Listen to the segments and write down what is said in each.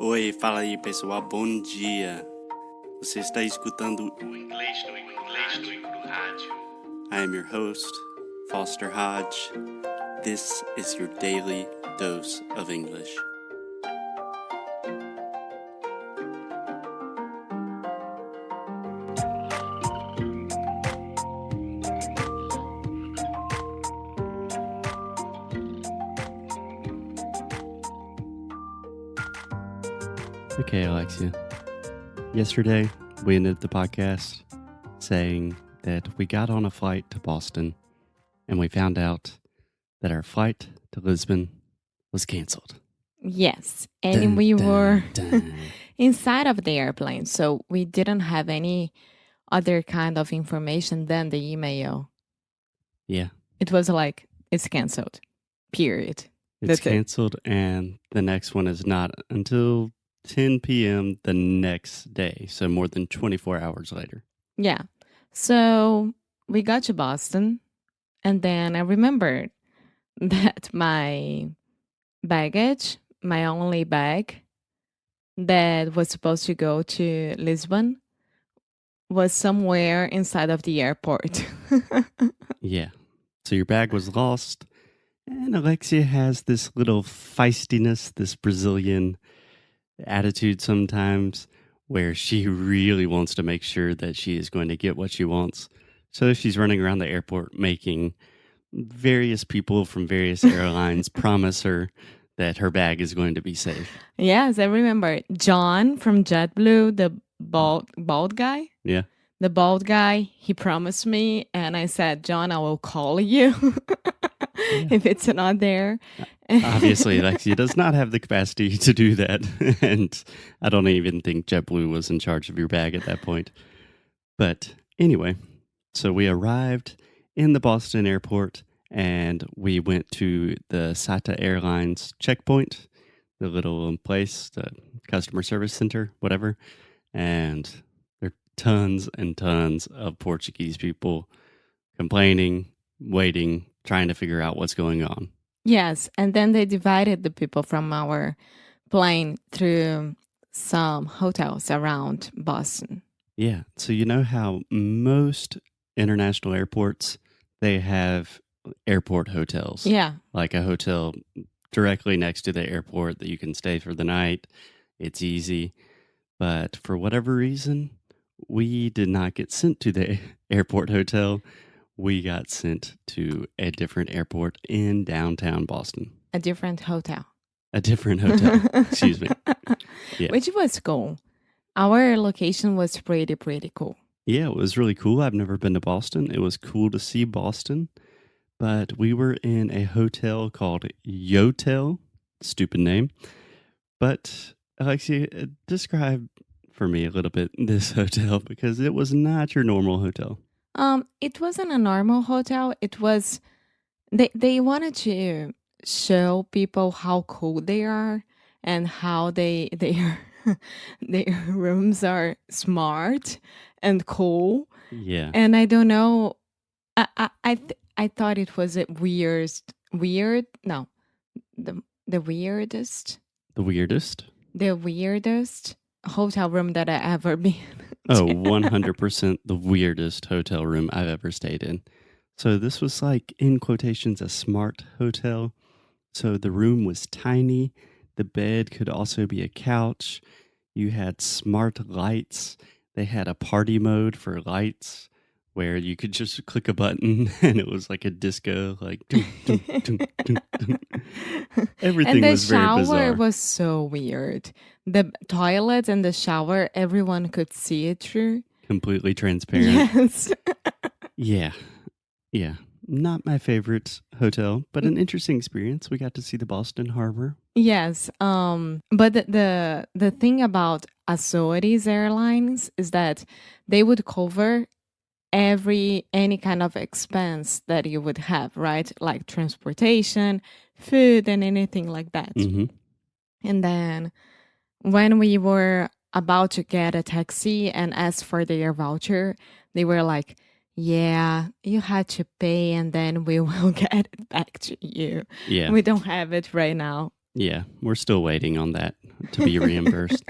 Oi, fala aí pessoal, bom dia. Você está escutando o Inglês do Rádio. I am your host, Foster Hodge. This is your daily dose of English. Okay, Alexia. Yesterday, we ended the podcast saying that we got on a flight to Boston and we found out that our flight to Lisbon was canceled. Yes, and we were inside of the airplane, so we didn't have any other kind of information than the email. Yeah. It was like, it's canceled, period. It's canceled, and the next one is not until 10 p.m. the next day, so more than 24 hours later. Yeah. So we got to Boston, and then I remembered that my baggage, my only bag that was supposed to go to Lisbon, was somewhere inside of the airport. Yeah. So your bag was lost, and Alexia has this little feistiness, this Brazilian attitude sometimes where she really wants to make sure that she is going to get what she wants. So she's running around the airport making various people from various airlines promise her that her bag is going to be safe. Yes, I remember John from JetBlue, the bald guy. Yeah. The bald guy, he promised me, and I said, John, I will call you if it's not there. Obviously, Alexia does not have the capacity to do that. And I don't even think JetBlue was in charge of your bag at that point. But anyway, so we arrived in the Boston airport and we went to the SATA Airlines checkpoint, the little place, the customer service center, whatever. And there are tons and tons of Portuguese people complaining, waiting, trying to figure out what's going on. Yes, and then they divided the people from our plane through some hotels around Boston. Yeah, so you know how most international airports, they have airport hotels. Yeah. Like a hotel directly next to the airport that you can stay for the night. It's easy. But for whatever reason, we did not get sent to the airport hotel. We got sent to a different airport in downtown Boston. A different hotel. A different hotel. Excuse me. Yeah. Which was cool. Our location was pretty cool. Yeah, it was really cool. I've never been to Boston. It was cool to see Boston. But we were in a hotel called Yotel. Stupid name. But Alexia, describe for me a little bit this hotel because it was not your normal hotel. It wasn't a normal hotel. It was, they wanted to show people how cool they are and how their rooms are smart and cool. Yeah. And I don't know, I thought it was the weirdest hotel room that I ever been. Oh, 100% the weirdest hotel room I've ever stayed in. So this was like, in quotations, a smart hotel. So the room was tiny. The bed could also be a couch. You had smart lights. They had a party mode for lights where you could just click a button and it was like a disco, like dum, dum, dum, dum, dum. Everything was very bizarre. And the shower was so weird. The toilet and the shower, everyone could see it through. Completely transparent. Yes. Yeah. Not my favorite hotel, but an interesting experience. We got to see the Boston Harbor. Yes. But the thing about Azores Airlines is that they would cover any kind of expense that you would have, right? Like transportation, food, and anything like that. Mm-hmm. And then when we were about to get a taxi and ask for their voucher, they were like, yeah, you had to pay and then we will get it back to you. Yeah. We don't have it right now. Yeah, we're still waiting on that. to be reimbursed.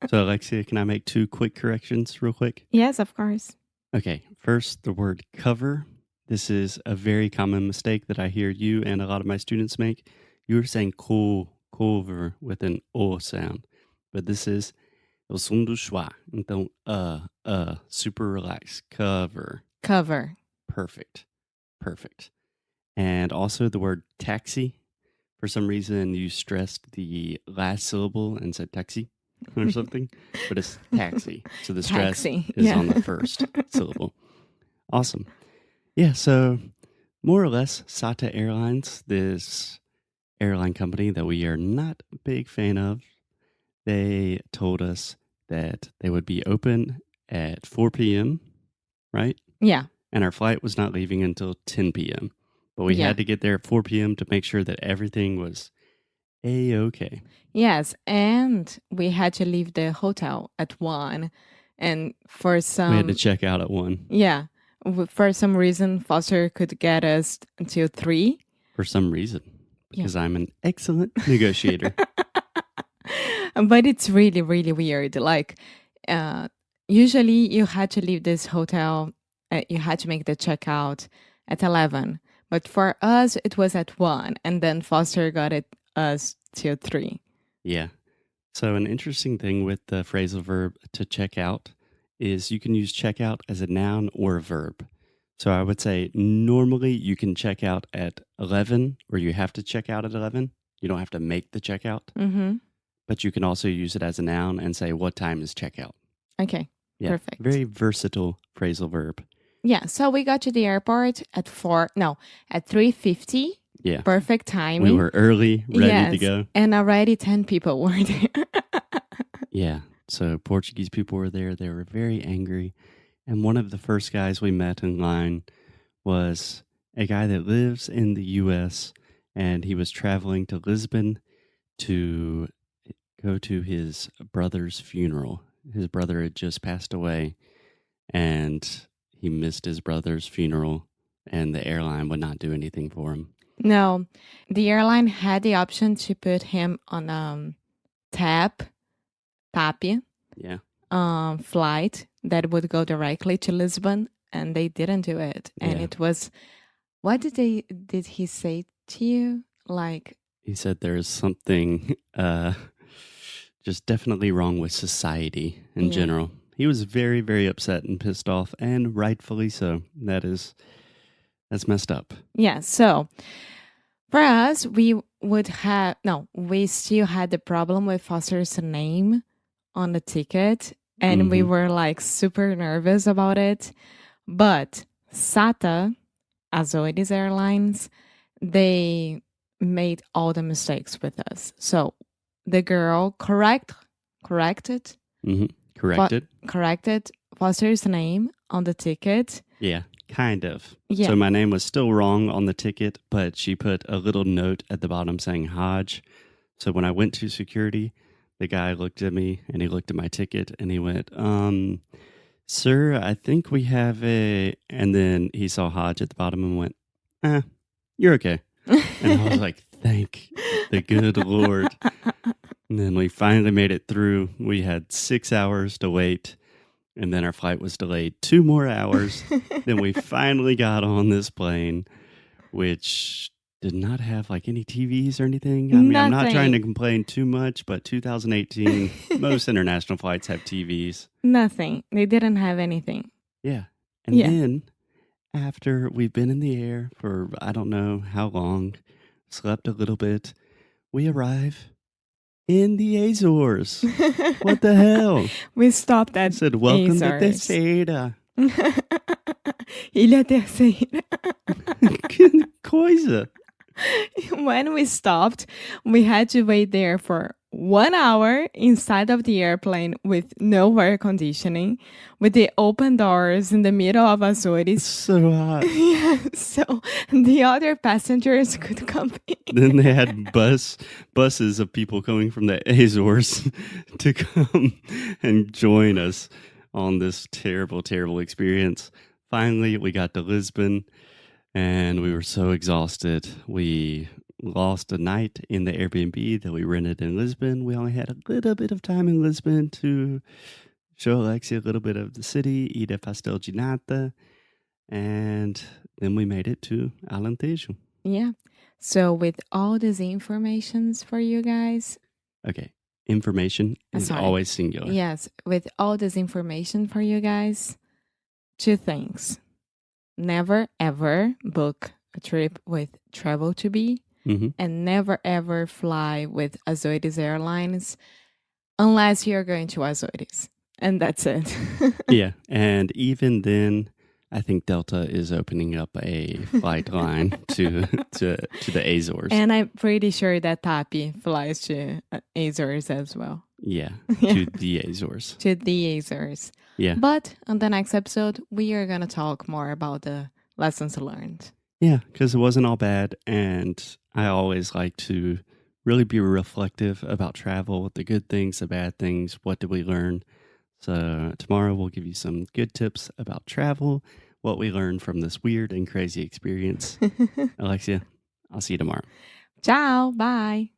So, Alexia, can I make 2 quick corrections real quick? Yes, of course. Okay, first, the word cover. This is a very common mistake that I hear you and a lot of my students make. You were saying cover with an O sound, but this is o som do schwa. Então, super relaxed. Cover. Cover. Perfect. And also the word taxi. For some reason, you stressed the last syllable and said taxi or something, but it's taxi. So the stress Taxi, is yeah. on the first syllable. Awesome. Yeah, so more or less, SATA Airlines, this airline company that we are not a big fan of, they told us that they would be open at 4 p.m., right? Yeah. And our flight was not leaving until 10 p.m. But we Yeah. had to get there at 4 p.m. to make sure that everything was A-okay. Yes, and we had to leave the hotel at 1. And for We had some to check out at 1 yeah, for some reason Foster could get us until 3. for some reason because I'm an excellent negotiator. But it's really, really weird. Like, usually you had to leave this hotel, you had to make the checkout at 11. But for us, it was at 1. And then Foster got us till 3. Yeah. So an interesting thing with the phrasal verb to check out is you can use check out as a noun or a verb. So I would say normally you can check out at 11 or you have to check out at 11. You don't have to make the checkout. Mm-hmm. But you can also use it as a noun and say, what time is checkout? Okay, Yeah, perfect. very versatile phrasal verb. Yeah, so we got to the airport at 3:50. Yeah. Perfect timing. We were early, ready to Yes, go. and already 10 people were there. Yeah. So Portuguese people were there. They were very angry. And one of the first guys we met in line was a guy that lives in the U.S. and he was traveling to Lisbon to go to his brother's funeral. His brother had just passed away and he missed his brother's funeral and the airline would not do anything for him. No, the airline had the option to put him on TAP Yeah. flight that would go directly to Lisbon, and they didn't do it. And Yeah. it was, what did he say to you? Like, He said there's something just definitely wrong with society in Yeah. general. He was very, very upset and pissed off, and rightfully so. That's messed up. yeah, so for us, we still had the problem with Foster's name on the ticket, and we Mhm. were like super nervous about it. But SATA, Azores Airlines, they made all the mistakes with us. So the girl corrected Corrected? Foster's name on the ticket. Yeah, kind of. Yeah. So my name was still wrong on the ticket, but she put a little note at the bottom saying Hodge. So when I went to security, the guy looked at me and he looked at my ticket and he went, sir, I think we have and then he saw Hodge at the bottom and went, you're okay. And I was like, thank the good Lord. And then we finally made it through. We had 6 hours to wait. And then our flight was delayed 2 more hours. Then we finally got on this plane, which did not have like any TVs or anything. I mean, I'm not trying to complain too much, but 2018, most international flights have TVs. Nothing. They didn't have anything. Yeah. And Yeah. then after we've been in the air for I don't know how long, slept a little bit, we arrive in the Azores. What the hell? We stopped I at said, welcome to Azores. Terceira. Ilha Terceira. Que coisa. When we stopped, we had to wait there for 1 hour inside of the airplane with no air conditioning, with the open doors in the middle of It's Azores. so hot. Yeah, so the other passengers could come in. Then they had buses of people coming from the Azores to come and join us on this terrible, terrible experience. Finally, we got to Lisbon and we were so exhausted. We lost a night in the Airbnb that we rented in Lisbon. We only had a little bit of time in Lisbon to show Alexia a little bit of the city, eat a pastel de nata, and then we made it to Alentejo. Yeah. So with all these informations for you guys. Okay. Information is always singular. Yes. With all this information for you guys, 2 things. Never ever book a trip with Travel to Be, and never ever fly with Azores Airlines unless you're going to Azores. And that's it. Yeah. And even then, I think Delta is opening up a flight line to the Azores. And I'm pretty sure that Tapi flies to Azores as well. Yeah, to the Azores. To the Azores. Yeah. But on the next episode, we are going to talk more about the lessons learned. Yeah, because it wasn't all bad. And I always like to really be reflective about travel, the good things, the bad things. What did we learn? So tomorrow we'll give you some good tips about travel, what we learned from this weird and crazy experience. Alexia, I'll see you tomorrow. Ciao. Bye.